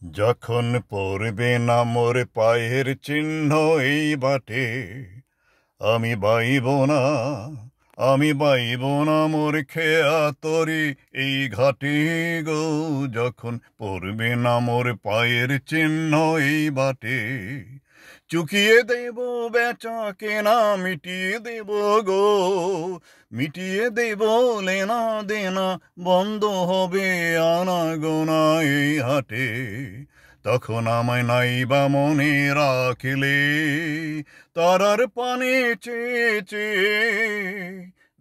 যখন পড়বে না মোর পায়ের চিহ্ন এই বাটে, আমি বাইব না, আমি বাইব না মোর খেয়া তরি এই ঘাটে গো। যখন পড়বে না মোর পায়ের চিহ্ন এই বাটে, চুকিয়ে দেব বেচা কেনা, মিটিয়ে দেব গো, মিটিয়ে দেব লেনা দেনা, বন্ধ হবে আনা গোনা এই হাটে। তখন আমায় নাইবা মনে রাখিলে, তারার পানে চেয়ে চেয়ে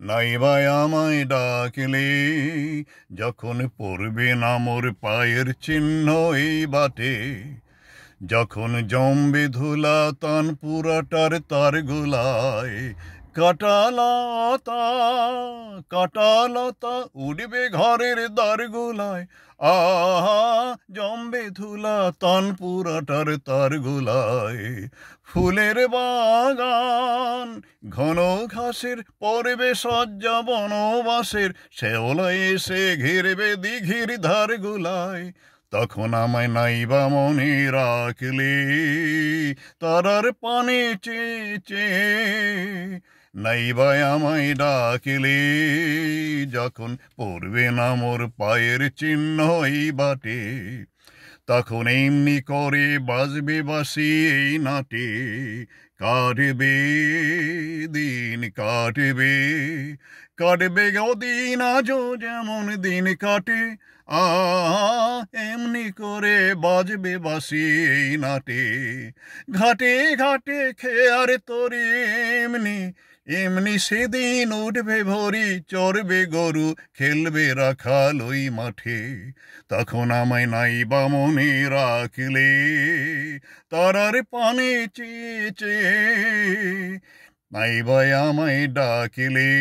নাইবা আমায় ডাকিলে, যখন পড়বে না মোর পায়ের চিহ্ন এই বাটে। যখন জম্বে ধুলা তান পুরাটার তার গোলায়, কাটালতা কাটালতা উড়বে ঘরের দ্বার গোলায়। আহা, জম্বে ধুলা তান পুরাটার তার গোলায়। ফুলের বাগান ঘন ঘাসের পরবে সজ্জা বনবাসের, শেওলা এসে ঘিরবে দিঘির ধার গোলায়। তখন আমায় নাইবা মনে রাখলে, তারার পানে চেয়ে চেয়ে নাইবা আমায় ডাকিলে, যখন পড়বে না মোর পায়ের চিহ্ন এই বাটে। তখন এমনি করে বাজবে বাঁশি এই নাটে, কাটবে দিন কাটবে, কাটবে দিন আজও যেমন দিন কাটে। এমনি করে বাজবে বাঁশি এই নাটে, ঘাটে ঘাটে খেয়ার তরি এমনি এমনি সেদিন উঠবে ভরি, চড়বে গরু খেলবে রাখাল ওই মাঠে। তখন আমায় নাইবা মনে রাখলে, তারার পানে চেয়ে চেয়ে নাইবা আমায় ডাকিলে,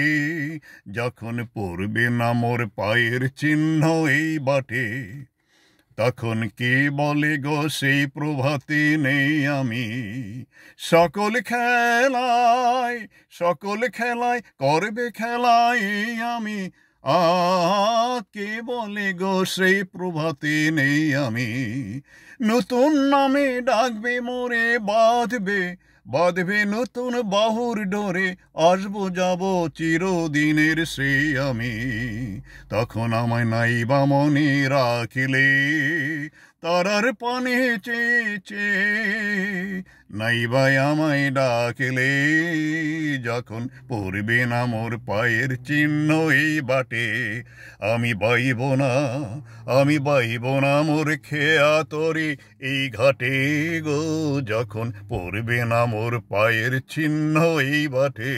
যখন পড়বে না মোর পায়ের চিহ্ন এই বাটে। তখন কে বলে গো সেই প্রভাতে নেই আমি, সকল খেলায় করবে খেলায় আমি। কে বলে গো সেই প্রভাতে নেই আমি, নতুন নামে ডাকবে মোরে, বাঁধবে নতুন বাহুর ডোরে, আসবো যাব চিরদিনের সেই আমি। তখন আমায় নাইবা মনে রাখিলে, তারার পানে চেয়ে চেয়ে নাইবা আমায় ডাকিলে, যখন পড়বে না মোর পায়ের চিহ্ন এই বাটে। আমি বাইব না, আমি বাইব না মোর খেয়া তরি এই ঘাটে গো। যখন পড়বে না মোর পায়ের চিহ্ন এই বাটে।